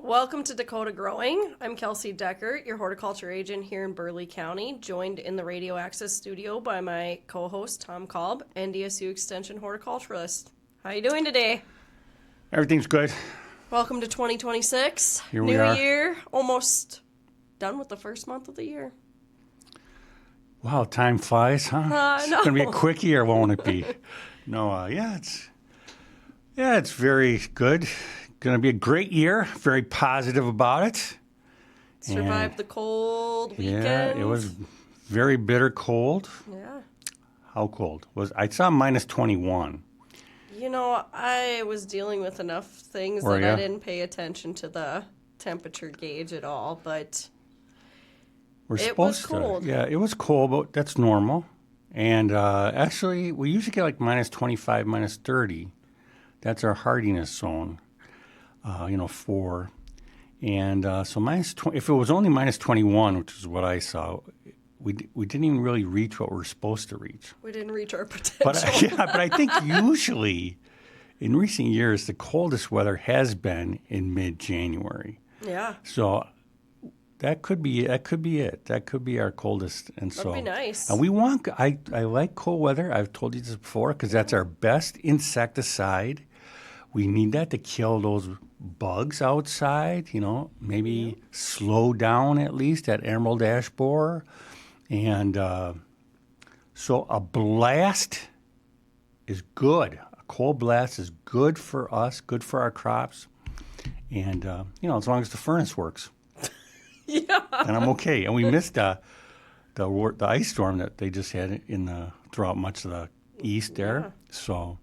Welcome to Dakota Growing. I'm Kelsey Deckert, your horticulture agent here in Burleigh County, joined in the Radio Access studio by my co-host Tom Kalb, NDSU Extension horticulturalist. How you doing today? Everything's good. Welcome to 2026. Here we New are. year, almost done with the first month of the year. Wow, time flies, huh? It's know. gonna be a quickie, or won't it be? No, it's very good. Gonna be a great year. Very positive about it. Survived the cold weekend. Yeah, it was very bitter cold. Yeah. How cold I saw minus 21. You know, I was dealing with enough things Were that I ya? didn't pay attention to the temperature gauge at all, but We're it was supposed cold. to. Yeah, it was cold, but that's normal. And actually, we usually get like minus 25, minus 30. That's our hardiness zone. 4. And so if it was only minus 21, which is what I saw, we didn't even really reach what we're supposed to reach. We didn't reach our potential. But I think usually in recent years, the coldest weather has been in mid-January. Yeah. So that could be it. That could be our coldest. And That'd be nice. And I like cold weather. I've told you this before because that's our best insecticide. We need that to kill those bugs outside, maybe slow down at least that emerald ash borer. And so a blast is good. A cold blast is good for us, good for our crops. And, as long as the furnace works. Yeah. And I'm okay. And we missed the ice storm that they just had throughout much of the east there. Yeah. So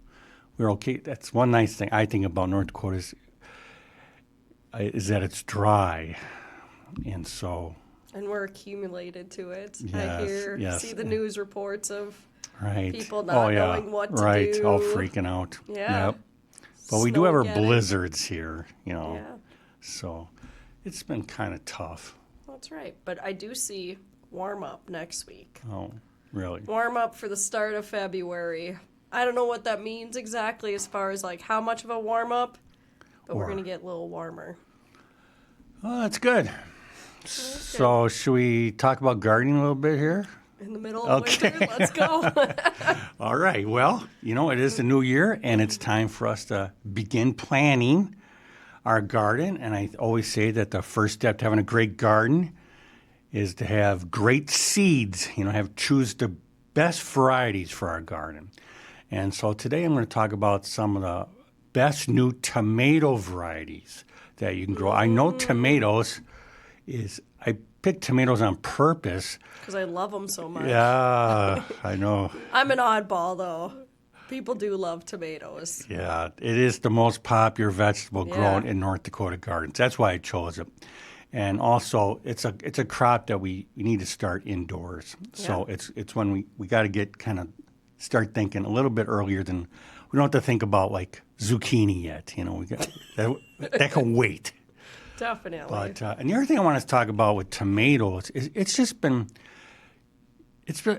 we're okay. That's one nice thing I think about North Dakota is that it's dry. And so... And we're accumulated to it. Yes, See the news reports of right. people not knowing what to do. Right, all freaking out. Yeah. Yep. But we do have our Snowmageddon. blizzards here, Yeah, So it's been kind of tough. that's right. But I do see warm up next week. Oh, really? Warm up for the start of February. I don't know what that means exactly as far as like how much of a warm up, but we're going to get a little warmer. Oh, that's good. So should we talk about gardening a little bit here? In the middle of winter, let's go. All right. Well, it is the new year, and it's time for us to begin planning our garden. And I always say that the first step to having a great garden is to have great seeds. Choose the best varieties for our garden. And so today I'm going to talk about some of the best new tomato varieties that you can grow. I know tomatoes I picked tomatoes on purpose. Because I love them so much. Yeah, I know. I'm an oddball, though. People do love tomatoes. Yeah, it is the most popular vegetable grown in North Dakota gardens. That's why I chose it. And also, it's a crop that we need to start indoors. So it's when we got to get start thinking a little bit earlier than we don't have to think about like zucchini yet. We got that can wait. Definitely. But and the other thing I want to talk about with tomatoes is it's been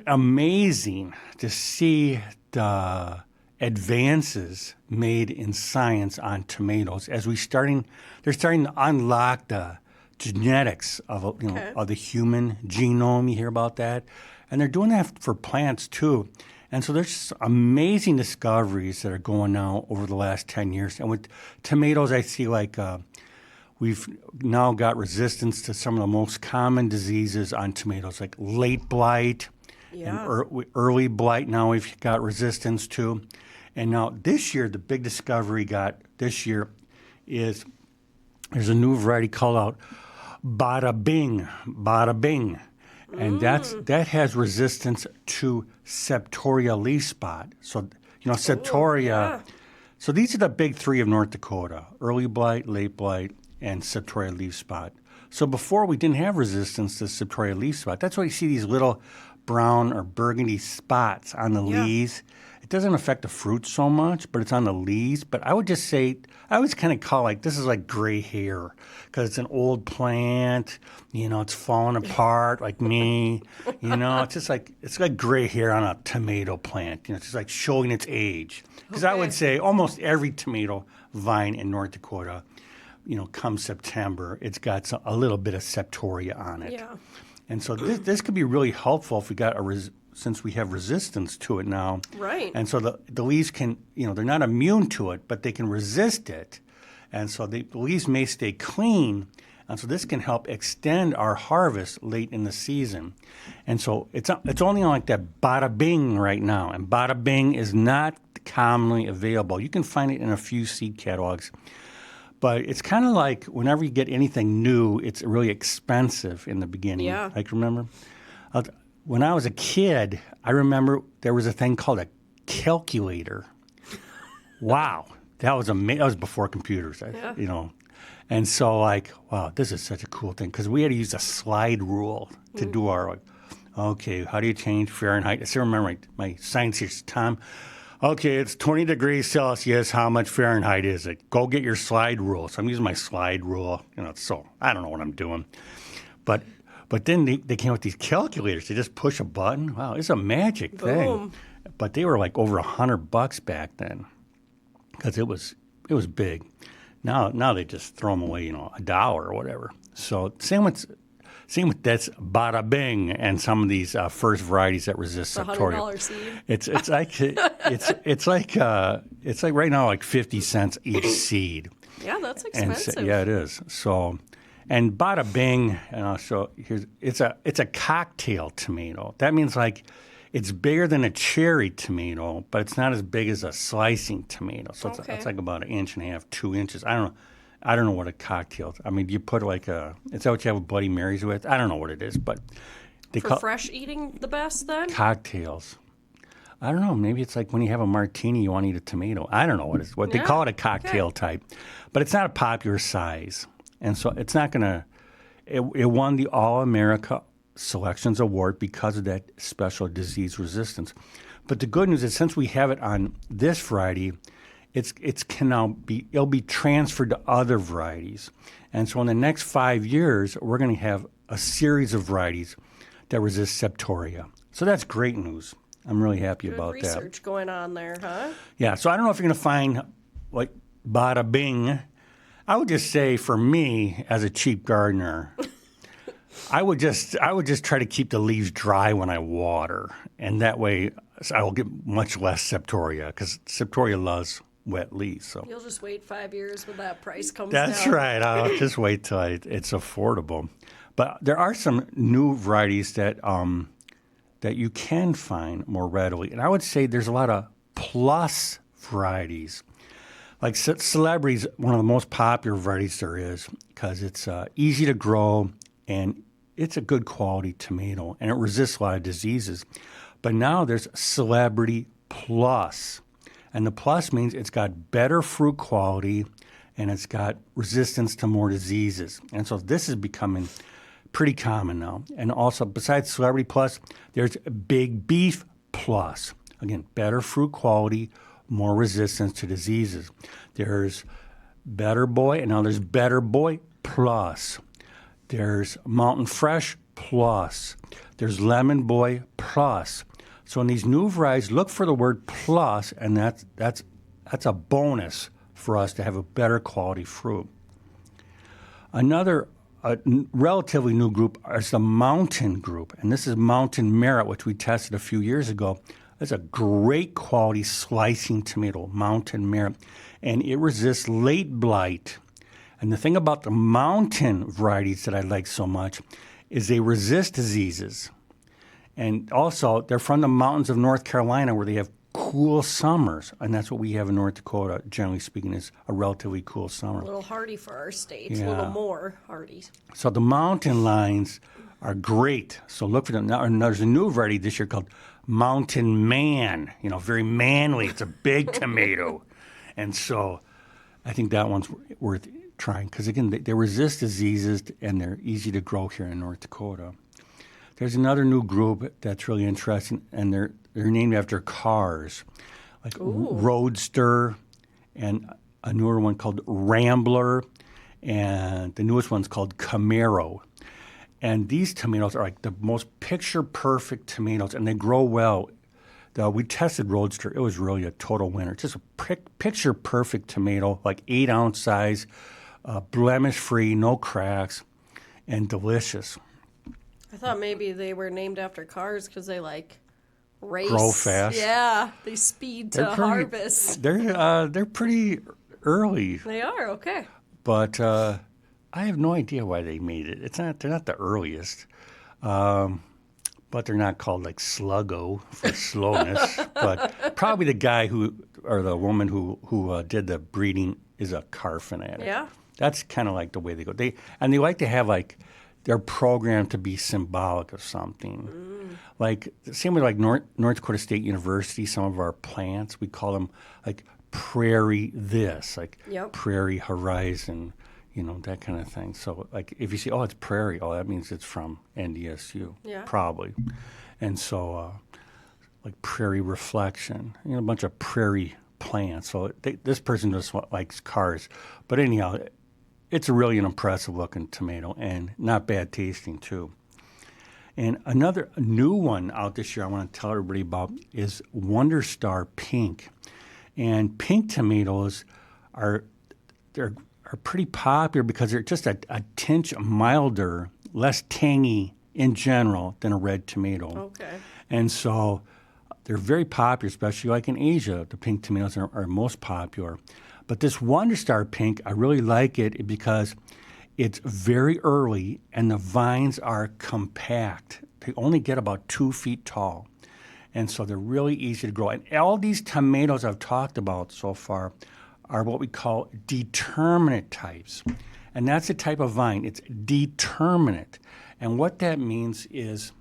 amazing to see the advances made in science on tomatoes as they're starting to unlock the genetics of of the human genome. You hear about that, and they're doing that for plants too. And so there's just amazing discoveries that are going now over the last 10 years. And with tomatoes, I see we've now got resistance to some of the most common diseases on tomatoes, like late blight and early blight. Now we've got resistance to. And now this year, the big discovery is there's a new variety called out Bada Bing. And that has resistance to Septoria leaf spot. So, Septoria. So these are the big three of North Dakota: early blight, late blight, and Septoria leaf spot. So before we didn't have resistance to Septoria leaf spot. That's why you see these little brown or burgundy spots on the leaves. It doesn't affect the fruit so much, but it's on the leaves. But I would just say, I always kind of call this is like gray hair because it's an old plant. It's falling apart like me. It's just it's like gray hair on a tomato plant. It's just like showing its age. Because I would say almost every tomato vine in North Dakota come September, it's got a little bit of septoria on it. Yeah. And so this could be really helpful if we got since we have resistance to it now. Right. And so the leaves can, they're not immune to it, but they can resist it. And so the leaves may stay clean. And so this can help extend our harvest late in the season. And so it's only on like that Bada Bing right now. And Bada Bing is not commonly available. You can find it in a few seed catalogs. But it's kind of like whenever you get anything new, it's really expensive in the beginning. Yeah. Like, remember? When I was a kid, I remember there was a thing called a calculator. Wow. That was amazing. That was before computers, And so, wow, this is such a cool thing. Because we had to use a slide rule to do our, okay, how do you change Fahrenheit? I still remember my science teacher, Tom. Okay, it's 20 degrees Celsius. How much Fahrenheit is it? Go get your slide rule. So I'm using my slide rule. So I don't know what I'm doing. But then they came with these calculators. They just push a button. Wow, it's a magic thing. But they were like over $100 back then because it was big. Now they just throw them away, $1 or whatever. So same with that's Bada Bing and some of these first varieties that resist septoria. $100 seed. It's like right now like 50 cents each seed. Yeah, that's expensive. Yeah, it is. So, and Bada Bing, it's a cocktail tomato. That means like it's bigger than a cherry tomato, but it's not as big as a slicing tomato. So it's like about 1.5 inches, 2 inches. I don't know what a cocktail. I mean, do you put is that what you have Bloody Marys with? I don't know what it is, but they call fresh eating the best then? Cocktails. I don't know. Maybe it's like when you have a martini, you want to eat a tomato. I don't know what it is. They call it a cocktail type, but it's not a popular size, and so it's not gonna. It won the All America Selections Award because of that special disease resistance. But the good news is, since we have it on this variety, it'll be transferred to other varieties. And so in the next 5 years, we're going to have a series of varieties that resist septoria. So that's great news. I'm really happy about that. Good research going on there, huh? Yeah, so I don't know if you're going to find like Bada Bing. I would just say for me, as a cheap gardener, I would just try to keep the leaves dry when I water. And that way I will get much less septoria because septoria loves wet leaves. So you'll just wait 5 years when that price comes down. That's right. I'll just wait till it's affordable. But there are some new varieties that you can find more readily. And I would say there's a lot of plus varieties. Like Celebrity is one of the most popular varieties there is because it's easy to grow and it's a good quality tomato and it resists a lot of diseases. But now there's Celebrity Plus. And the plus means it's got better fruit quality and it's got resistance to more diseases. And so this is becoming pretty common now. And also, besides Celebrity Plus, there's Big Beef Plus. Again, better fruit quality, more resistance to diseases. There's Better Boy, and now there's Better Boy Plus. There's Mountain Fresh Plus. There's Lemon Boy Plus. So in these new varieties, look for the word plus, and that's a bonus for us to have a better quality fruit. Another relatively new group is the Mountain group, and this is Mountain Merit, which we tested a few years ago. It's a great quality slicing tomato, Mountain Merit, and it resists late blight. And the thing about the Mountain varieties that I like so much is they resist diseases. And also, they're from the mountains of North Carolina where they have cool summers. And that's what we have in North Dakota, generally speaking, is a relatively cool summer. A little hardy for our state, Yeah. a little more hardy. So the mountain lines are great. So look for them. Now, and there's a new variety this year called Mountain Man. Very manly. It's a big tomato. And so I think that one's worth trying because, again, they resist diseases and they're easy to grow here in North Dakota. There's another new group that's really interesting, and they're named after cars, like Roadster, and a newer one called Rambler, and the newest one's called Camaro. And these tomatoes are like the most picture-perfect tomatoes, and they grow well. We tested Roadster. It was really a total winner. Just a picture-perfect tomato, like 8-ounce size, blemish-free, no cracks, and delicious. I thought maybe they were named after cars because they like race. Grow fast. Yeah, they speed to harvest. They're pretty early. They are, okay. But I have no idea why they made it. They're not the earliest. But they're not called like sluggo for slowness. But probably the guy or the woman who did the breeding is a car fanatic. Yeah. That's kind of like the way they go. They like to have like they're programmed to be symbolic of something. Like same with like North Dakota State University, some of our plants, we call them like prairie this, like prairie horizon, that kind of thing. So like if you see, oh, it's prairie, oh, that means it's from NDSU, probably. And so like prairie reflection, a bunch of prairie plants. So this person just likes cars. But anyhow, it's really an impressive looking tomato and not bad tasting too. And another new one out this year I want to tell everybody about is Wonder Star Pink. And pink tomatoes are pretty popular because they're just a tinge milder, less tangy in general than a red tomato. Okay. And so they're very popular, especially like in Asia. The pink tomatoes are most popular. But this Wonder Star Pink, I really like it because it's very early and the vines are compact. They only get about 2 feet tall. And so they're really easy to grow. And all these tomatoes I've talked about so far are what we call determinate types. And that's a type of vine. It's determinate. And what that means is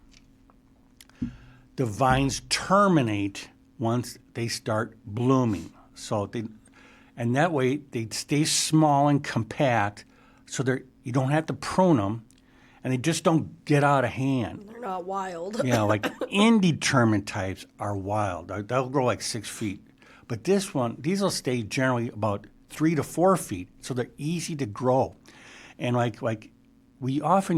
the vines terminate once they start blooming. And that way they stay small and compact so you don't have to prune them and they just don't get out of hand. They're not wild. Yeah, like indeterminate types are wild. They'll grow like 6 feet. But these will stay generally about 3 to 4 feet, so they're easy to grow. And like we often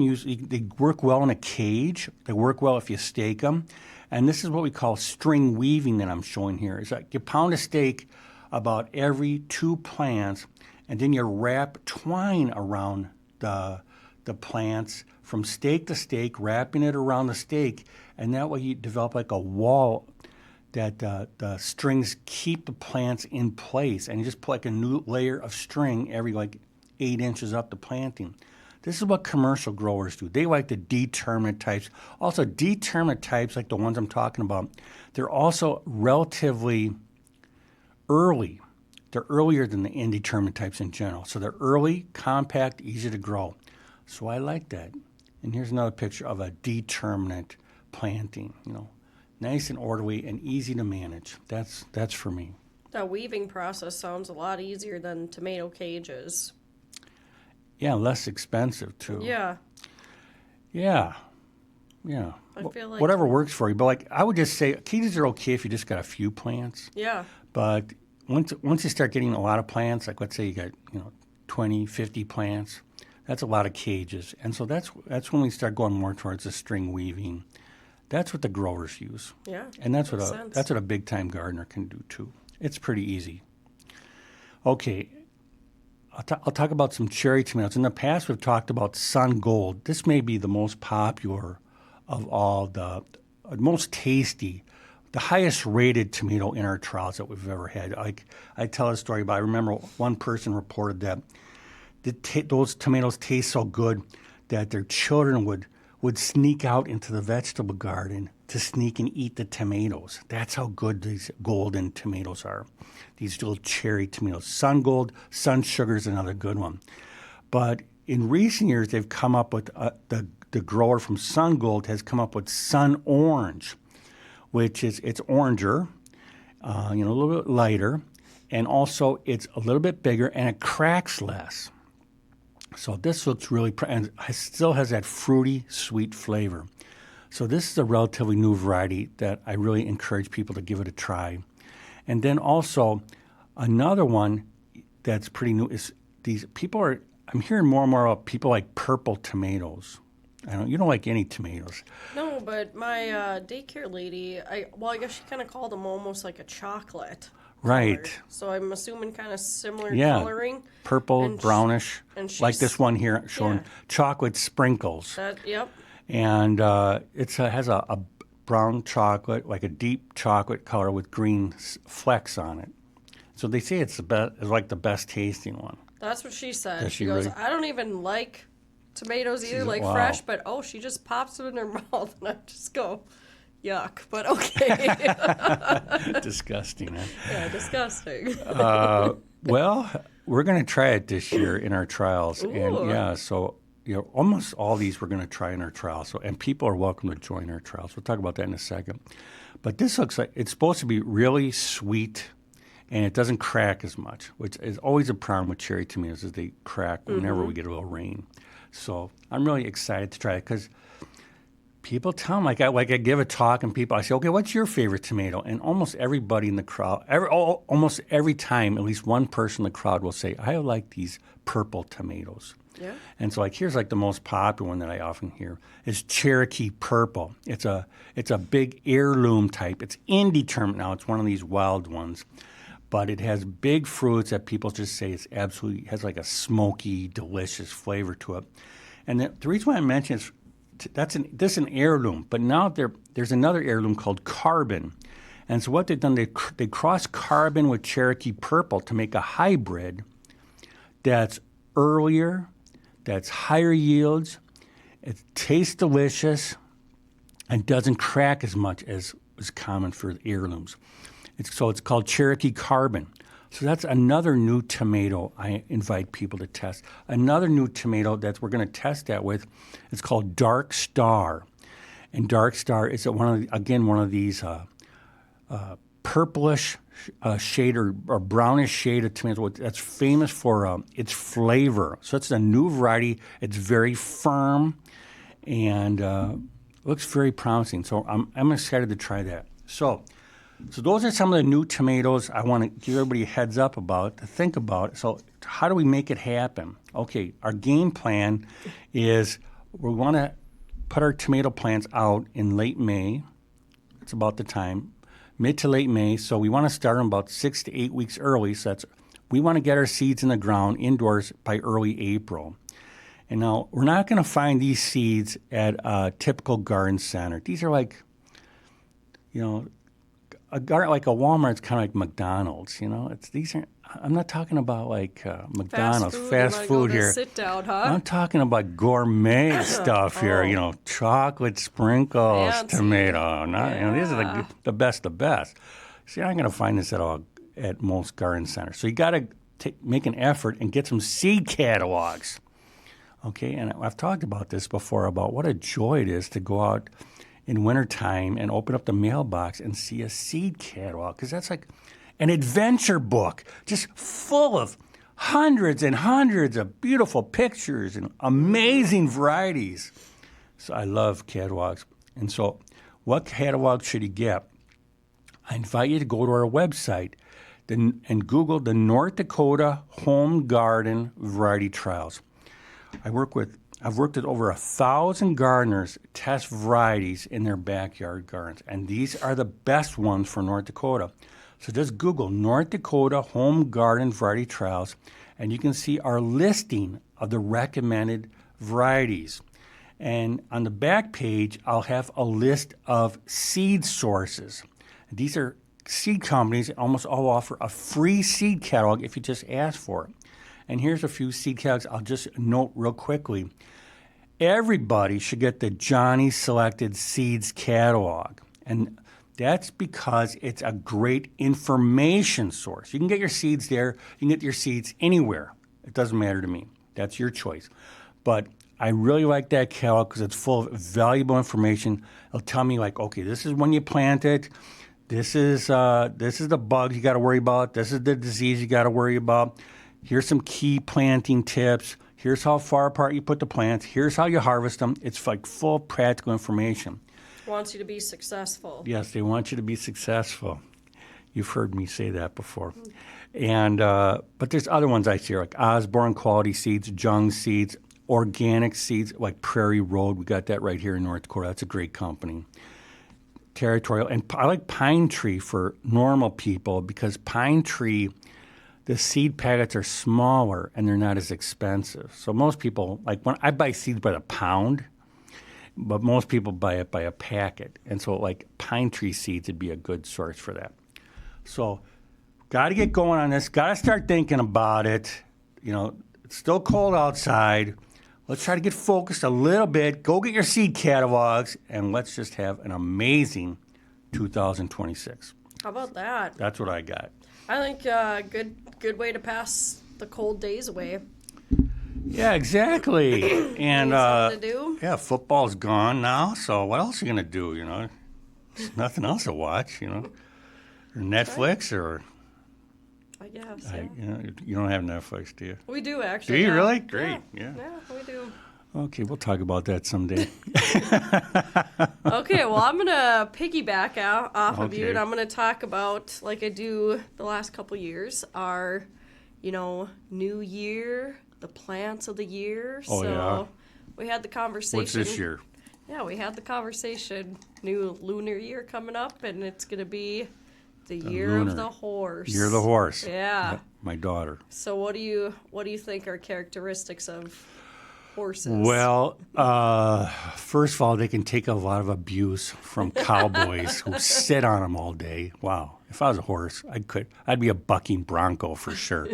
they work well in a cage. They work well if you stake them. And this is what we call string weaving that I'm showing here. It's like you pound a stake about every 2 plants, and then you wrap twine around the plants from stake to stake, wrapping it around the stake, and that way you develop like a wall that the strings keep the plants in place, and you just put like a new layer of string every like 8 inches up the planting. This is what commercial growers do. They like the determinate types. Also, determinate types, like the ones I'm talking about, they're also relatively early. They're earlier than the indeterminate types in general. So they're early, compact, easy to grow. So I like that. And here's another picture of a determinate planting, nice and orderly and easy to manage. That's for me. That weaving process sounds a lot easier than tomato cages. Yeah, less expensive too. Yeah. Yeah. I feel like whatever works for you. But like I would just say cages are okay if you just got a few plants. Yeah. But once you start getting a lot of plants, like let's say you got 20, 50 plants, that's a lot of cages. And so that's when we start going more towards the string weaving. That's what the growers use. Yeah. And that's what a big time gardener can do too. It's pretty easy. Okay. I'll talk about some cherry tomatoes. In the past, we've talked about Sun Gold. This may be the most popular of all, the most tasty, the highest rated tomato in our trials that we've ever had. I tell a story about, I remember one person reported that those tomatoes taste so good that their children would sneak out into the vegetable garden to sneak and eat the tomatoes. That's how good these golden tomatoes are. These little cherry tomatoes. Sun Gold, Sun Sugar is another good one. But in recent years, they've come up with, the grower from Sun Gold has come up with Sun Orange, which is, it's oranger, a little bit lighter, and also it's a little bit bigger and it cracks less. So this looks really, and it still has that fruity, sweet flavor. So this is a relatively new variety that I really encourage people to give it a try. And then also another one that's pretty new is I'm hearing more and more about people like purple tomatoes. You don't like any tomatoes. No, but my daycare lady, I guess she kind of called them almost like a chocolate. Right. color. So I'm assuming kind of similar Yeah. coloring. Purple, And brownish, and like she's- this one here showing yeah. chocolate sprinkles. Yep. And it has a brown chocolate, like a deep chocolate color with green flecks on it. So they say it's like the best tasting one. That's what she said. Does She she goes, really? I don't even like tomatoes either, She's- like wow. fresh, but she just pops them in her mouth, and I just go, yuck. But okay. Disgusting. Huh? Yeah, disgusting. Well, we're going to try it this year in our trials. Ooh. And yeah, so almost all these we're going to try in our trials. So, and people are welcome to join our trials. We'll talk about that in a second. But this looks like it's supposed to be really sweet, and it doesn't crack as much, which is always a problem with cherry tomatoes, is they crack whenever we get a little rain. So I'm really excited to try it because people tell them, I give a talk and people, I say, okay, what's your favorite tomato? And almost everybody in the crowd, almost every time, at least one person in the crowd will say, I like these purple tomatoes. Yeah. And so here's the most popular one that I often hear is Cherokee Purple. It's a big heirloom type. It's indeterminate now. It's one of these wild ones. But it has big fruits that people just say it's absolutely, has like a smoky, delicious flavor to it. And the reason why I mention is this is an heirloom, but now there's another heirloom called Carbon. And so what they've done, they cross Carbon with Cherokee Purple to make a hybrid that's earlier, that's higher yields, it tastes delicious, and doesn't crack as much as is common for heirlooms. So it's called Cherokee Carbon. So that's another new tomato I invite people to test. Another new tomato that we're going to test that with is called Dark Star. And Dark Star is one of these purplish shade or brownish shade of tomato that's famous for its flavor. So it's a new variety. It's very firm and looks very promising. So I'm excited to try that. So those are some of the new tomatoes I want to give everybody a heads up about, to think about. So how do we make it happen? Okay, our game plan is we want to put our tomato plants out in late May. It's about the time, mid to late May. So we want to start them about 6 to 8 weeks early. So we want to get our seeds in the ground indoors by early April. And now we're not going to find these seeds at a typical garden center. These are like, a garden like a Walmart's kind of like McDonald's, I'm not talking about like McDonald's, fast food here. Sit down, huh? I'm talking about gourmet stuff here, chocolate sprinkles, Fancy. tomato. These are Yeah. the best of best. See, I'm not going to find this at most garden centers. So you got to make an effort and get some seed catalogs. Okay, and I've talked about this before, about what a joy it is to go out in wintertime and open up the mailbox and see a seed catalog, because that's like an adventure book just full of hundreds and hundreds of beautiful pictures and amazing varieties. So I love catalogs. And so what catalog should you get? I invite you to go to our website and Google the North Dakota Home Garden Variety Trials. I've worked with over 1,000 gardeners test varieties in their backyard gardens, and these are the best ones for North Dakota. So just Google North Dakota Home Garden Variety Trials, and you can see our listing of the recommended varieties. And on the back page, I'll have a list of seed sources. These are seed companies that almost all offer a free seed catalog if you just ask for it. And here's a few seed catalogs I'll just note real quickly. Everybody should get the Johnny Selected Seeds catalog. And that's because it's a great information source. You can get your seeds there. You can get your seeds anywhere. It doesn't matter to me. That's your choice. But I really like that catalog because it's full of valuable information. It'll tell me, like, okay, this is when you plant it. This is the bugs you got to worry about. This is the disease you got to worry about. Here's some key planting tips. Here's how far apart you put the plants. Here's how you harvest them. It's like full practical information. Wants you to be successful. Yes, they want you to be successful. You've heard me say that before. And but there's other ones I see, like Osborne Quality Seeds, Jung Seeds, organic seeds like Prairie Road. We got that right here in North Dakota. That's a great company. territorial. And I like pine tree for normal people because pine tree, the seed packets are smaller and they're not as expensive. So most people, like when I buy seeds by the pound, but most people buy it by a packet. And so like pine tree seeds would be a good source for that. So got to get going on this. Got to start thinking about it. It's still cold outside. Let's try to get focused a little bit. Go get your seed catalogs, and let's just have an amazing 2026. How about that? That's what I got. I think good way to pass the cold days away. Yeah, exactly. And something to do? Yeah, football's gone now. So what else are you gonna do? There's nothing else to watch. Or Netflix or. I guess. You don't have Netflix, do you? We do actually. Do you really? Great. Yeah, we do. Okay, we'll talk about that someday. Okay, well, I'm going to piggyback off of you, Okay. and I'm going to talk about, like I do the last couple years, our, new year, the plants of the year. Oh, so yeah? we had the conversation. What's this year? Yeah, we had the conversation. New lunar year coming up, and it's going to be the year of the horse. Year of the horse. Yeah. My daughter. So what do you think are characteristics of horses? Well, first of all, they can take a lot of abuse from cowboys who sit on them all day. Wow. If I was a horse, I'd be a bucking bronco for sure.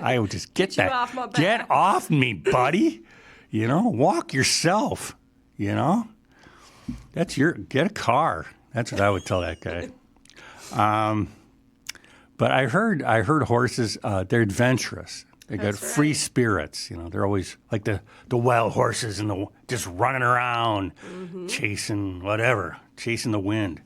I would just get you that. off my back. Get off me, buddy. Walk yourself. Get a car. That's what I would tell that guy. But I heard horses, they're adventurous. They got free spirits. They're always like the wild horses and just running around, chasing the wind.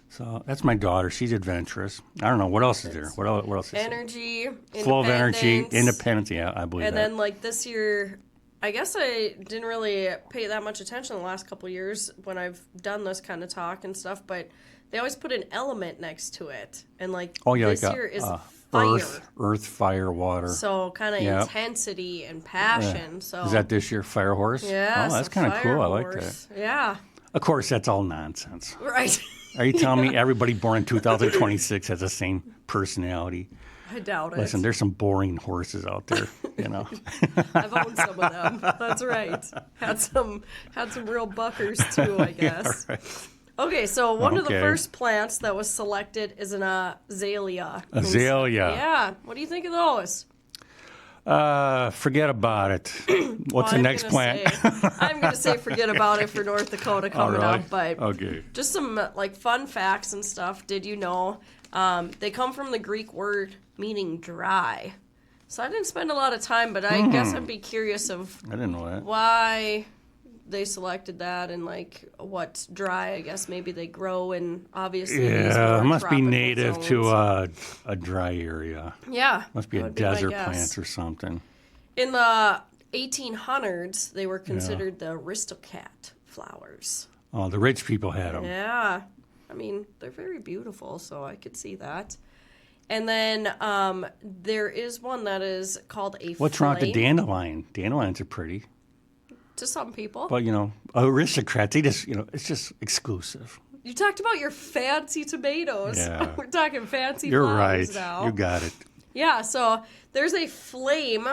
So that's my daughter. She's adventurous. I don't know. What else is there? What else is there? Energy, Full of energy, independence. independence. Yeah, I believe And that. then like this year, I guess I didn't really pay that much attention the last couple of years when I've done this kind of talk and stuff, but they always put an element next to it. And like this like year is fire. Earth, fire, water. So kind of intensity and passion. Yeah. So Is that this year, fire horse? Yeah. Oh, that's kind of cool. I like that. Yeah. Of course, that's all nonsense. Right. Are you telling me everybody born in 2026 has the same personality? I doubt it. Listen, there's some boring horses out there, I've owned some of them. That's right. Had some real buckers too, I guess. Yeah, right. Okay, so one of the Okay. first plants that was selected is an azalea. Azalea. Yeah. What do you think of those? Forget about it. What's the I'm next gonna plant? say- I'm going to say forget about it for North Dakota coming really? up, but Okay. just some like fun facts and stuff. Did you know they come from the Greek word meaning dry? So I didn't spend a lot of time, but I guess I'd be curious of I didn't know that. why they selected that and like what's dry. I guess maybe they grow in obviously these Yeah, more it must be tropical native zones. to a dry area. Yeah, Must be that a would my desert guess. plant or something. In the 1800s, they were considered the Aristocat flowers. Oh, the rich people had them. Yeah. I mean, they're very beautiful, so I could see that. And then there is one that is called a What's wrong with the flame. dandelion? Dandelions are pretty. To some people. But, aristocrats, they just, it's just exclusive. You talked about your fancy tomatoes. Yeah. We're talking fancy You're flowers right. now. You got it. Yeah, so there's a flame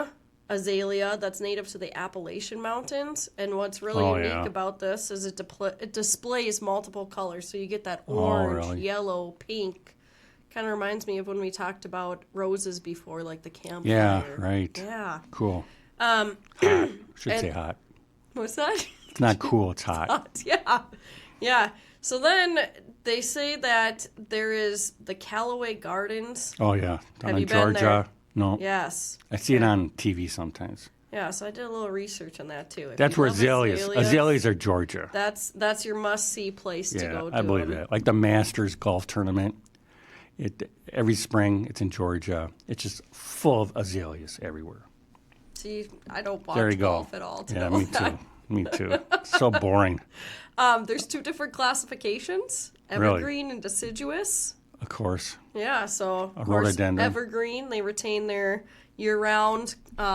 azalea that's native to the Appalachian Mountains. And what's really Oh, unique yeah. about this is it displays multiple colors. So you get that Oh, orange, really? yellow, pink. Kind of reminds me of when we talked about roses before, like the campfire. Yeah, right. Yeah. Cool. Hot. Should say hot. What's that? It's not cool, it's hot. Yeah. Yeah. So then they say that there is the Callaway Gardens. Oh, yeah. Down Have in you been Georgia. there? No. Yes. I see it on TV sometimes. Yeah, so I did a little research on that too. If That's you where love azaleas. Azaleas are Georgia. That's your must-see place to Yeah, go to. I believe that. Like the Masters golf tournament. Every spring, it's in Georgia. It's just full of azaleas everywhere. See, I don't There you watch go. golf at all. To Yeah, know me that. too. Me too. So boring. There's two different classifications: Really? evergreen and deciduous. Of course. Yeah, so A of course, rhododendron. evergreen, they retain their year-round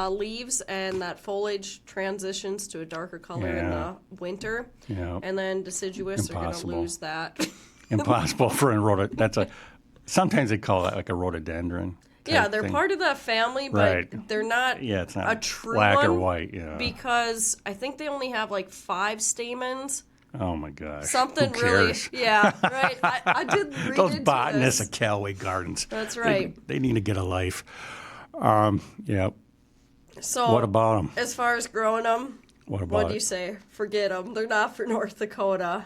leaves, and that foliage transitions to a darker color in Yeah. the winter. Yeah. And then deciduous are going to Impossible. lose that. impossible for a sometimes they call it like a rhododendron. Yeah, they're thing. part of that family, but Right. they're not, It's not a true black one or white. Yeah. because I think they only have like 5 stamens. Oh my gosh. Something Who really, cares? yeah, right. I did read Those into botanists this. at Callaway Gardens. That's right. They need to get a life. Yeah. So, What about them? as far as growing them, What what about do you it? say? Forget them. They're not for North Dakota.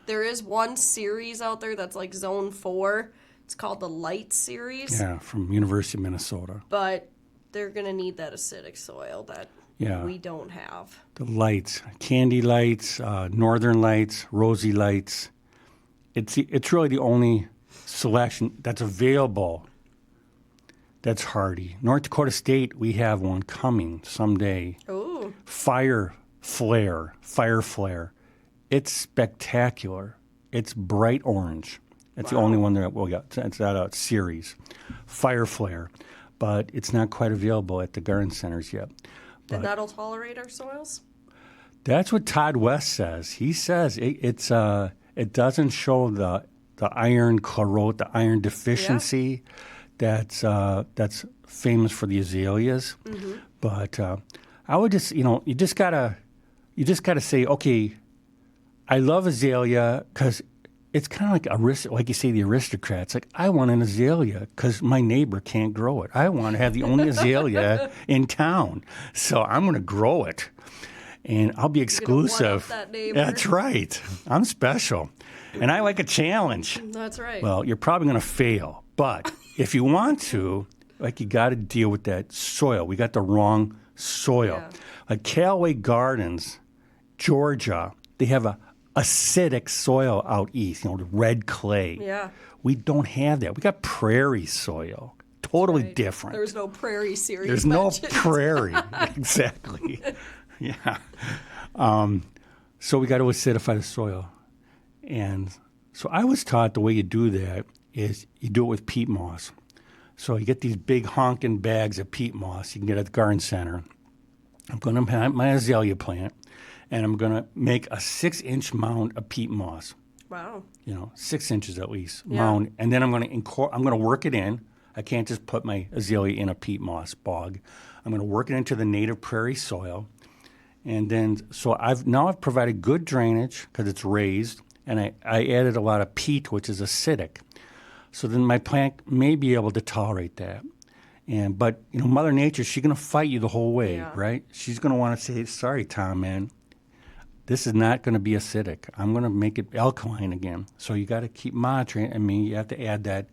There is one series out there that's like Zone 4. It's called the Light Series, Yeah, from University of Minnesota. but they're going to need that acidic soil that Yeah. we don't have. The lights, candy lights, northern lights, rosy lights. It's really the only selection that's available that's hardy. North Dakota State, we have one coming someday. Ooh, Fire flare. It's spectacular. It's bright orange. That's the only one that we got. It's that series, Fire Flare, but it's not quite available at the garden centers yet. and that'll tolerate our soils? That's what Todd West says. He says it doesn't show the iron chloride, the iron deficiency that's famous for the azaleas. Mm-hmm. But I would just you just gotta say, okay, I love azalea because it's kind of like you say, the aristocrats. Like, I want an azalea because my neighbor can't grow it. I want to have the only azalea in town, so I'm going to grow it, and I'll be exclusive. that neighbor. That's right. I'm special, and I like a challenge. That's right. Well, you're probably going to fail, but if you want to, like, you got to deal with that soil. We got the wrong soil. Yeah. Like Callaway Gardens, Georgia, they have a acidic soil out east, the red clay. Yeah. We don't have that. We got prairie soil. Totally Right. different. There's no prairie series. There's no mentioned. prairie. Exactly. Yeah. So we got to acidify the soil. And so I was taught the way you do that is you do it with peat moss. So you get these big honking bags of peat moss you can get at the garden center. I'm going to plant my azalea plant, and I'm going to make a 6-inch mound of peat moss. Wow. 6 inches at least Yeah. mound, and then I'm going to work it in. I can't just put my azalea in a peat moss bog. I'm going to work it into the native prairie soil, and then so I've provided good drainage because it's raised, and I added a lot of peat, which is acidic. So then my plant may be able to tolerate that. But Mother Nature, she's going to fight you the whole way, Yeah. right? She's going to want to say, "Sorry, Tom, man. This is not going to be acidic. I'm going to make it alkaline again." So you got to keep monitoring. I mean, you have to add that,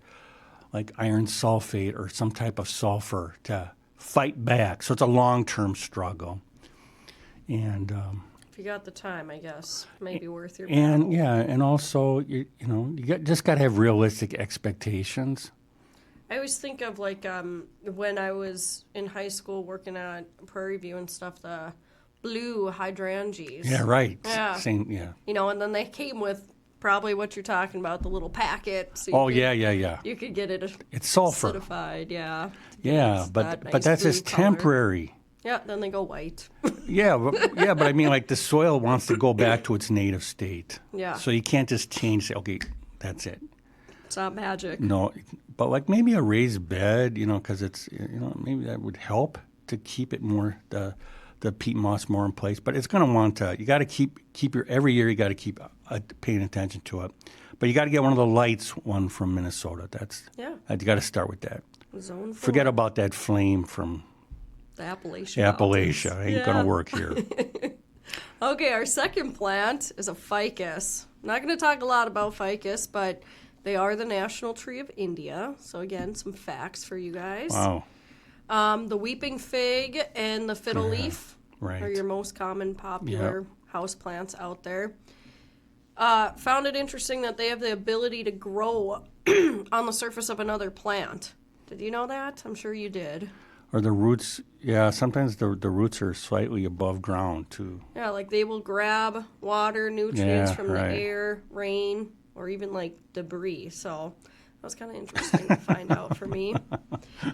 like iron sulfate or some type of sulfur to fight back. So it's a long-term struggle. And If you got the time, I guess, maybe worth your and battle. and also just got to have realistic expectations. I always think of like when I was in high school working at Prairie View and stuff, the blue hydrangeas. Yeah, right. Yeah. Same. Yeah. And then they came with probably what you're talking about, the little packet. So Oh yeah. You could get it It's sulfur. acidified, yeah. Yeah, It's but that nice that's blue just color. temporary. Yeah, then they go white. But I mean, like the soil wants to go back to its native state. Yeah. So you can't just change. Say, okay, that's it. It's not magic. No, but like maybe a raised bed, because it's maybe that would help to keep it more the peat moss more in place. But it's going to want to. You got to keep every year. You got to keep paying attention to it. But you got to get one of the lights one from Minnesota. Yeah. You got to start with that. Zone 4. Forget about that flame from the Appalachian Appalachia. Mountains. Ain't going to work here. Okay, our second plant is a ficus. I'm not going to talk a lot about ficus, but they are the national tree of India. So again, some facts for you guys. Wow. The weeping fig and the fiddle leaf Right. are your most common popular house plants out there. Found it interesting that they have the ability to grow on the surface of another plant. Did you know that? I'm sure you did. Or the roots, yeah, sometimes the roots are slightly above ground, too. Yeah, like they will grab water, nutrients Yeah, from the right. air, rain, or even like debris. So that was kind of interesting to find out for me.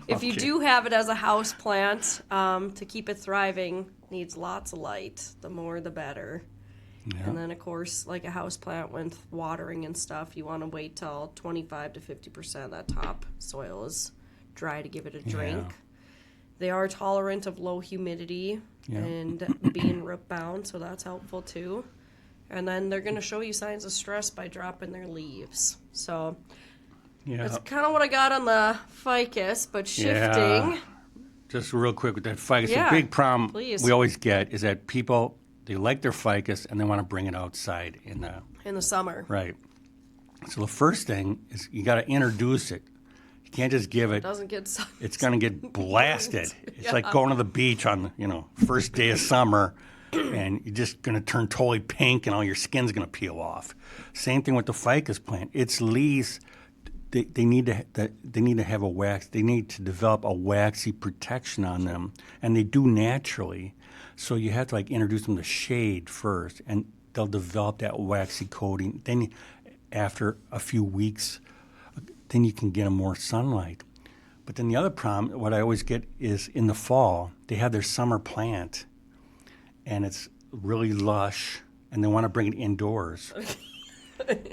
If you do have it as a house plant, to keep it thriving, needs lots of light. The more, the better. Yeah. And then, of course, like a house plant with watering and stuff, you want to wait till 25 to 50% of that top soil is dry to give it a drink. Yeah. They are tolerant of low humidity Yeah. and being root bound, so that's helpful too. And then they're going to show you signs of stress by dropping their leaves. So that's kind of what I got on the ficus, but shifting. Yeah. Just real quick with that ficus, Yeah, the big problem please. we always get is that people, they like their ficus and they want to bring it outside in the summer. right. So the first thing is you got to introduce it. You can't just give it. Doesn't get sun. It's going to get blasted. It's Yeah. like going to the beach on first day of summer, and you're just going to turn totally pink, and all your skin's going to peel off. Same thing with the ficus plant. Its leaves, they need to have a wax. They need to develop a waxy protection on them, and they do naturally. So you have to introduce them to shade first, and they'll develop that waxy coating. Then after a few weeks, then you can get them more sunlight. But then the other problem, what I always get is in the fall, they have their summer plant, and it's really lush, and they want to bring it indoors.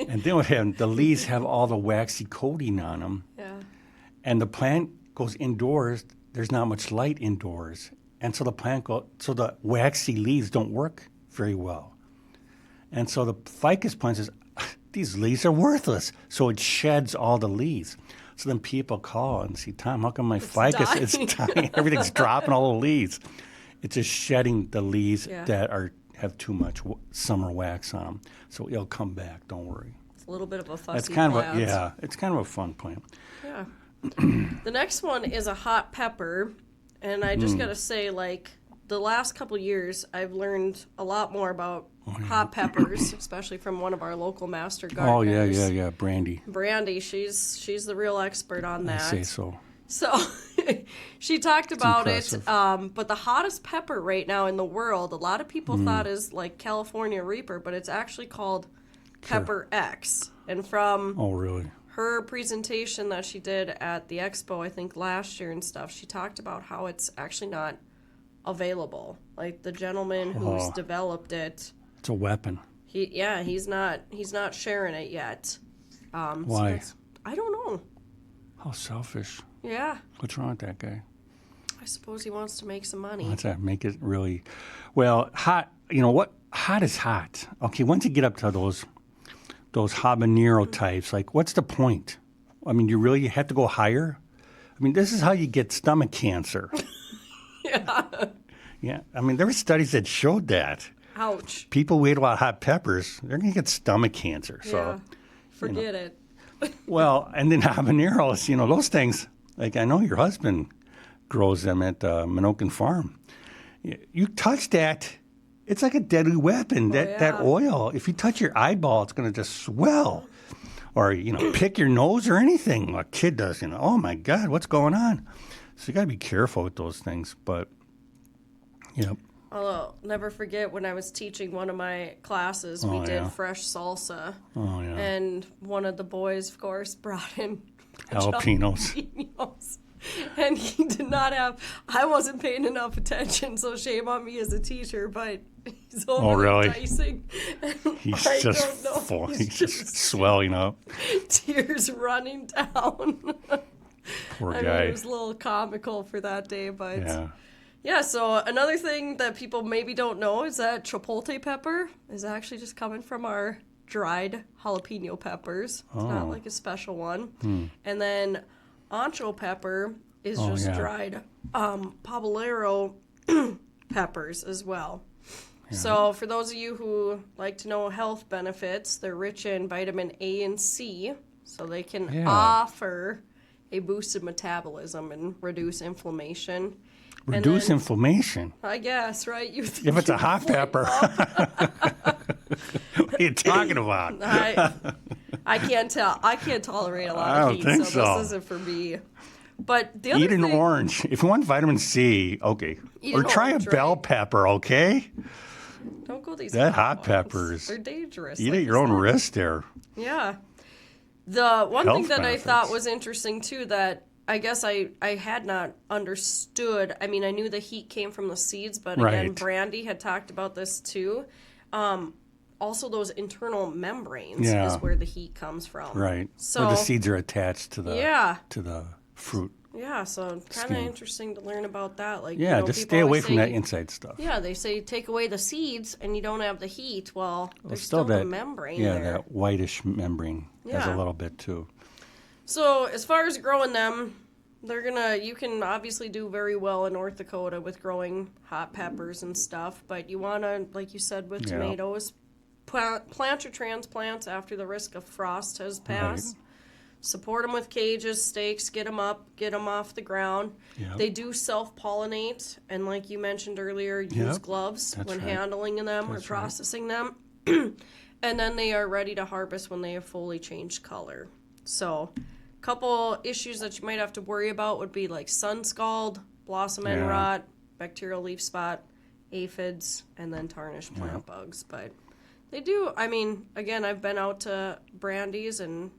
And then what happens, the leaves have all the waxy coating on them, and the plant goes indoors. There's not much light indoors, and so the waxy leaves don't work very well. And so the ficus plant says, these leaves are worthless. So it sheds all the leaves. So then people call and say, Tom, how come my ficus is dying? Everything's dropping all the leaves. It's just shedding the leaves that have too much summer wax on them. So it'll come back. Don't worry. It's a little bit of a fussy It's kind plant. it's kind of a fun plant. Yeah. The next one is a hot pepper. And I just got to say, the last couple years, I've learned a lot more about hot peppers, especially from one of our local master gardeners. Oh, yeah. Brandy, she's the real expert on that. I say so. So she talked about it. impressive. But the hottest pepper right now in the world, a lot of people thought is like California Reaper, but it's actually called Pepper X. And from Oh, really? her presentation that she did at the expo, I think last year and stuff, she talked about how it's actually not available. Like the gentleman who's developed it, It's a weapon. he's not sharing it yet. Why? So I don't know. How selfish. Yeah, What's wrong with that guy? I suppose he wants to make some money. What's that? Make it really... Well, hot, what? Hot is hot. Okay, once you get up to those habanero types, what's the point? I mean, you really have to go higher? I mean, this is how you get stomach cancer. Yeah. I mean, there were studies that showed that. Ouch. People who eat a lot of hot peppers, they're going to get stomach cancer. So, Yeah. Forget it. well, and then habaneros, those things, I know your husband grows them at Minokan Farm. You touch that, it's like a deadly weapon. That oil, if you touch your eyeball, it's going to just swell. Or, pick your nose or anything. A kid does, oh my God, what's going on? So you got to be careful with those things. But, I'll never forget when I was teaching one of my classes, we did fresh salsa. Oh, yeah. And one of the boys, of course, brought in Jalapenos. jalapenos. And he did not have, I wasn't paying enough attention, so shame on me as a teacher, but he's over really? dicing. He's I just don't know. full. He's just swelling up. Tears running down. Poor I guy. mean, it was a little comical for that day, but Yeah. yeah, so another thing that people maybe don't know is that chipotle pepper is actually just coming from our dried jalapeno peppers. It's not like a special one. And then ancho pepper is just dried poblero peppers as well. Yeah. So for those of you who like to know health benefits, they're rich in vitamin A and C, so they can offer a boosted metabolism and reduce inflammation. Reduce inflammation. I guess, right? You If it's a hot pepper. What are you talking about? I can't tell. I can't tolerate a lot I of don't heat, think so so. this isn't for me. But the other Eat an thing, orange. If you want vitamin C, okay. Eat Or an try orange, a bell pepper, okay? don't go these That hot hot peppers. They're dangerous. Eat like at your you own said. risk there. Yeah. The one thing Health that benefits. I thought was interesting too that I guess I had not understood. I mean, I knew the heat came from the seeds, but again, Right. Brandy had talked about this too. also those internal membranes Yeah. is where the heat comes from. Right. So where the seeds are attached to the fruit. Yeah, so kind of Skin. interesting to learn about that. Like, Yeah, you know, just people stay away always from say, that inside stuff. Yeah, they say take away the seeds and you don't have the heat. Well, there's still still that the membrane Yeah, there. that whitish membrane has Yeah. a little bit too. So as far as growing them, you can obviously do very well in North Dakota with growing hot peppers and stuff, but you want to, like you said with Yeah. tomatoes, plant your transplants after the risk of frost has passed. Support them with cages, stakes, get them up, get them off the ground. Yep. They do self-pollinate, and like you mentioned earlier, use Yep, gloves that's when right. handling them That's or right. processing them. And then they are ready to harvest when they have fully changed color. So, a couple issues that you might have to worry about would be like sun scald, blossom end Yeah. rot, bacterial leaf spot, aphids, and then tarnished plant bugs. But they do, I mean, again, I've been out to Brandy's and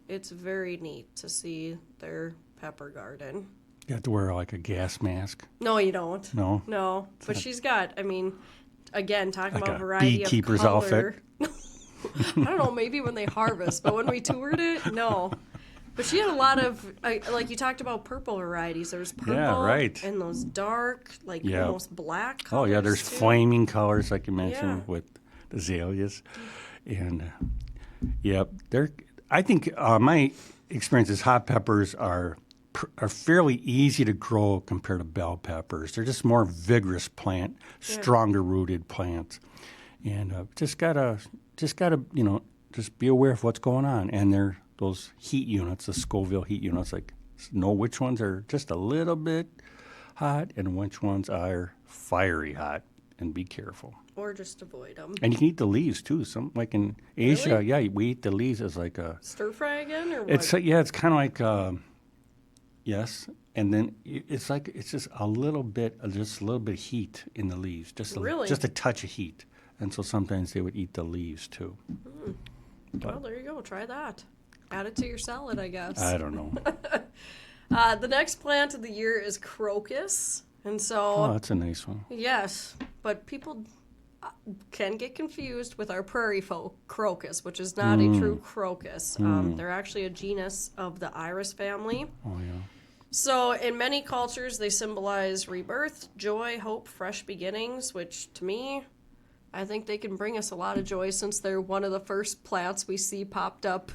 it's very neat to see their pepper garden. You have to wear like a gas mask. No, you don't. No? No. But she's got, I mean, again, talking Like about a variety beekeeper's of color. outfit. I don't know, maybe when they harvest, but when we toured it, no. But she had a lot of, like you talked about purple varieties. There's purple Yeah, right. and those dark, like Yeah. almost black Oh colors. yeah, there's too. flaming colors like you mentioned Yeah. with the azaleas, and I think my experience is hot peppers are fairly easy to grow compared to bell peppers. They're just more vigorous plant, stronger rooted plants, and just gotta just be aware of what's going on. And they're those heat units, the Scoville heat units, like know which ones are just a little bit hot and which ones are fiery hot, and be careful. Or just avoid them. And you can eat the leaves too. Some like in Asia, Really? yeah, we eat the leaves as like a. Stir fry again, or what? It's kind of like yes, and then it's like it's just a little bit of heat in the leaves, Really? just a touch of heat, and so sometimes they would eat the leaves too. Well, there you go. Try that. Add it to your salad, I guess. I don't know. The next plant of the year is crocus. And so, Oh, that's a nice one. yes, but people can get confused with our prairie folk crocus, which is not a true crocus. They're actually a genus of the iris family. Oh yeah. So, in many cultures, they symbolize rebirth, joy, hope, fresh beginnings, which to me, I think they can bring us a lot of joy since they're one of the first plants we see popped up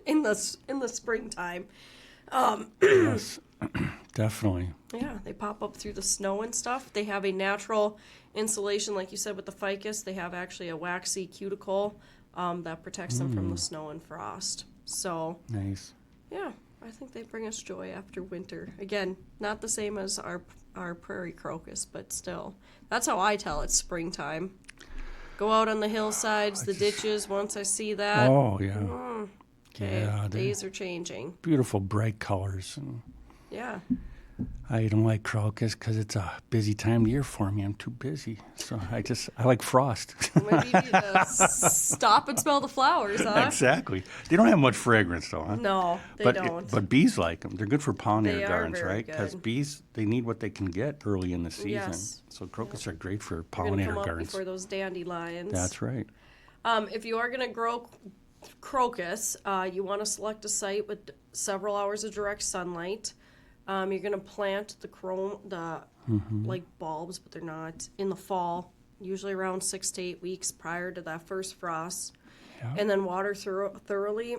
in the springtime. Yes, definitely. Yeah, they pop up through the snow and stuff. They have a natural insulation, like you said, with the ficus. They have actually a waxy cuticle that protects them from the snow and frost. So, Nice. yeah, I think they bring us joy after winter. Again, not the same as our prairie crocus, but still. That's how I tell it's springtime. Go out on the hillsides, the ditches, once I see that. Oh yeah. Okay, Yeah, they're days are changing. beautiful, bright colors. And Yeah. I don't like crocus because it's a busy time of year for me. I'm too busy, so I like frost. Maybe you need to stop and smell the flowers, huh? Exactly. They don't have much fragrance, though, huh? No, they don't. But bees like them. They're good for They pollinator are gardens, very right? Because good. bees, they need what they can get early in the season. Yes. So crocus are great for They're gonna pollinator come up gardens. before those dandelions. That's right. If you are going to grow crocus, you want to select a site with several hours of direct sunlight. You're going to plant the like bulbs, but they're not, in the fall, usually around 6 to 8 weeks prior to that first frost. Yeah. And then water thoroughly.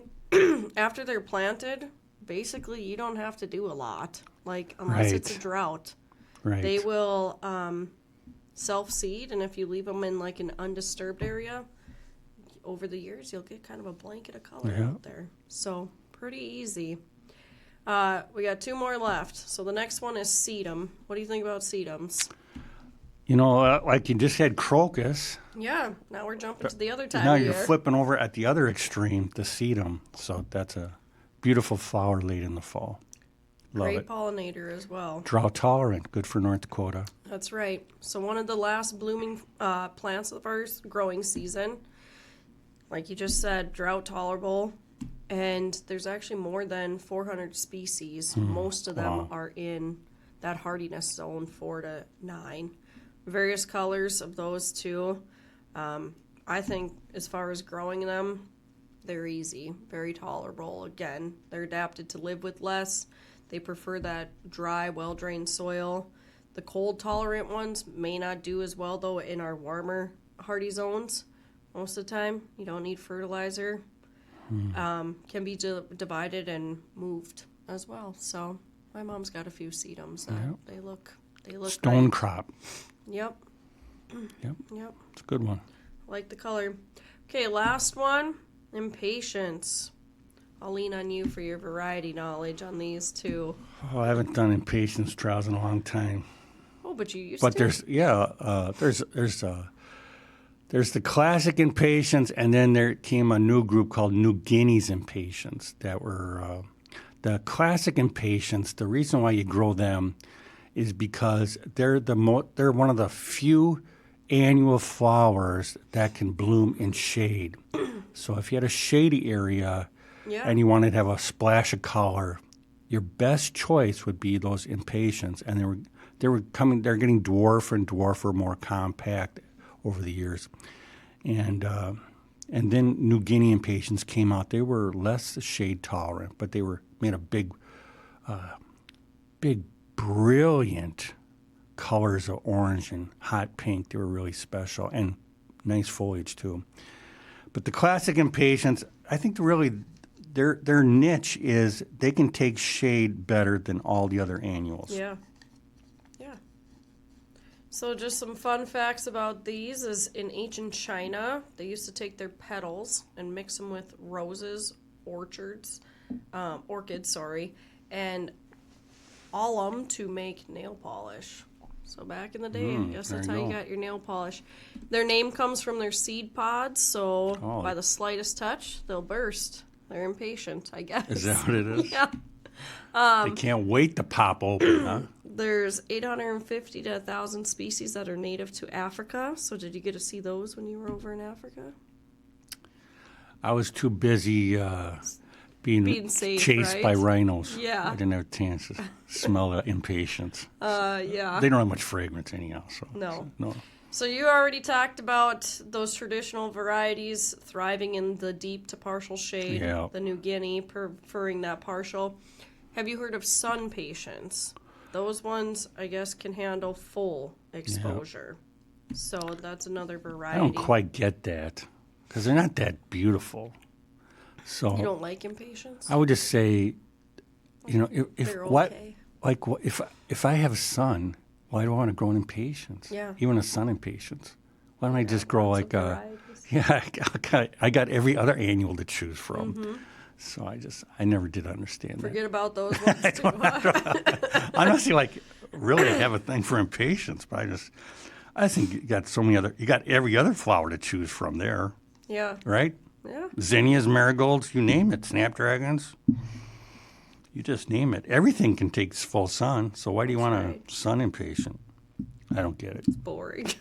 After they're planted, basically you don't have to do a lot, like unless it's a Right. drought. Right. They will self-seed, and if you leave them in like an undisturbed area, over the years you'll get kind of a blanket of color Yeah. out there. So pretty easy. We got 2 more left. So the next one is sedum. What do you think about sedums? You know, like you just had crocus. Yeah, now we're jumping to the other time Now of you're year. flipping over at the other extreme, the sedum. So that's a beautiful flower late in the fall. Love Great it. pollinator as well. Drought tolerant, good for North Dakota. That's right. So one of the last blooming plants of our growing season, like you just said, drought tolerable, and there's actually more than 400 species. Most of them Wow. are in that hardiness zone 4 to 9. Various colors of those too. I think as far as growing them, they're easy, very tolerable. Again, they're adapted to live with less. They prefer that dry, well-drained soil. The cold-tolerant ones may not do as well, though, in our warmer, hardy zones. Most of the time, you don't need fertilizer. Can be divided and moved as well. So my mom's got a few sedums that they look Stone great. crop. Yep. Yep. Yep. It's a good one. Like the color. Okay, last one. Impatience. I'll lean on you for your variety knowledge on these two. Oh, I haven't done impatience trials in a long time. Oh, but you used But to. there's the classic impatience, and then there came a new group called New Guinea's impatience that were the classic impatience. The reason why you grow them is because they're one of the few annual flowers that can bloom in shade. So if you had a shady area and you wanted to have a splash of color, your best choice would be those impatiens, and they're getting dwarfer, more compact over the years, and then New Guinea impatiens came out. They were less shade tolerant, but they were made of big, brilliant colors of orange and hot pink. They were really special and nice foliage too. But the classic impatiens, I think really their niche is they can take shade better than all the other annuals. Yeah. So just some fun facts about these is in ancient China, they used to take their petals and mix them with orchids, and alum to make nail polish. So back in the day, I guess that's how you got your nail polish. Their name comes from their seed pods, so by the slightest touch, they'll burst. They're impatient, I guess. Is that what it is? Yeah. They can't wait to pop open, huh? There's 850 to 1,000 species that are native to Africa. So did you get to see those when you were over in Africa? I was too busy being safe, chased right? by rhinos. Yeah. I didn't have a chance to smell the impatiens. Yeah. They don't have much fragrance anyhow. No. No. So you already talked about those traditional varieties thriving in the deep to partial shade. Yeah. The New Guinea preferring that partial. Have you heard of sun patients? Those ones, I guess, can handle full exposure. Yeah. So that's another variety. I don't quite get that because they're not that beautiful. So you don't like impatiens? I would just say, if they're what, okay. like what, if I have a son, why do I want to grow an impatiens? Yeah. Even a sun impatiens. Why don't I just grow like I got every other annual to choose from. Mm-hmm. So I never did understand that. Forget about those ones too. I don't see really have a thing for impatiens, but I think you got every other flower to choose from there. Yeah. Right? Yeah. Zinnias, marigolds, you name it, snapdragons. You just name it. Everything can take full sun, so why do you want a sun impatient? I don't get it. It's boring.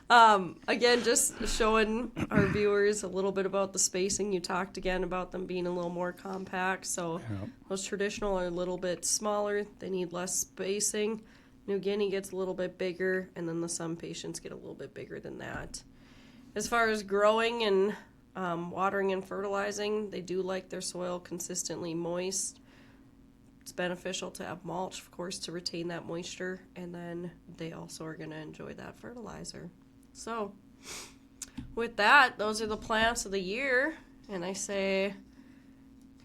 Again, just showing our viewers a little bit about the spacing. You talked again about them being a little more compact. So those traditional are a little bit smaller. They need less spacing. New Guinea gets a little bit bigger, and then the sun patients get a little bit bigger than that. As far as growing and watering and fertilizing, they do like their soil consistently moist. It's beneficial to have mulch, of course, to retain that moisture, and then they also are going to enjoy that fertilizer. So, with that, those are the plants of the year, and I say,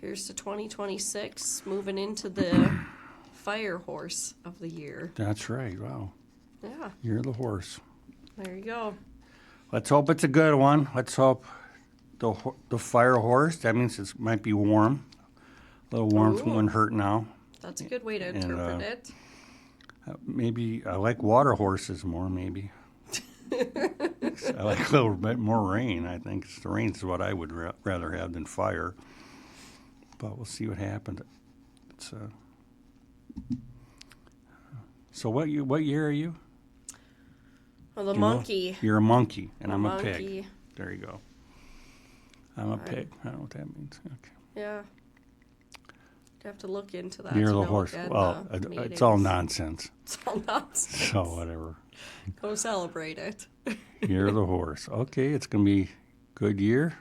here's to 2026, moving into the fire horse of the year. That's right. Wow. Yeah. You're the horse. There you go. Let's hope it's a good one. Let's hope the fire horse, that means it might be warm. A little warmth wouldn't hurt now. That's a good way to interpret it. Maybe I like water horses more, maybe. I like a little bit more rain. I think the rain's what I would rather have than fire. But we'll see what happens. It's So what year are you? Well, the monkey. You're a monkey, and I'm monkey. a pig. There you go. I'm a pig. I don't know what that means. Okay. Yeah. have to look into that. Year to of the know horse. again Well, the it's all meetings. nonsense. It's all nonsense. So whatever. Go celebrate it. Year of the horse. Okay, it's gonna be a good year.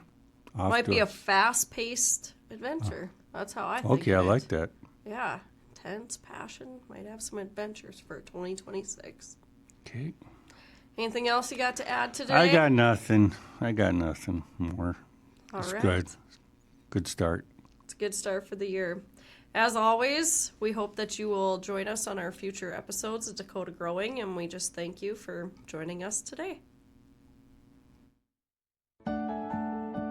Might be a fast-paced adventure. That's how I think Okay, I of it. like that. Yeah. Intense passion. Might have some adventures for 2026. Okay. Anything else you got to add today? I got nothing more. All It's right. good. Good start. It's a good start for the year. As always, we hope that you will join us on our future episodes of Dakota Growing, and we just thank you for joining us today.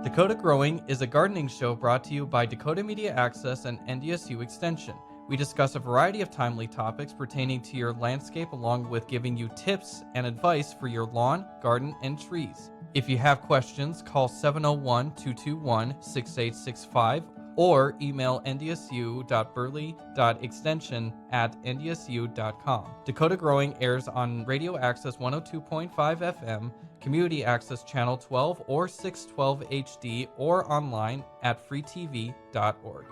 Dakota Growing is a gardening show brought to you by Dakota Media Access and NDSU Extension. We discuss a variety of timely topics pertaining to your landscape, along with giving you tips and advice for your lawn, garden, and trees. If you have questions, call 701-221-6865 or email ndsu.burley.extension@ndsu.com. Dakota Growing airs on Radio Access 102.5 FM, Community Access Channel 12 or 612 HD, or online at freetv.org.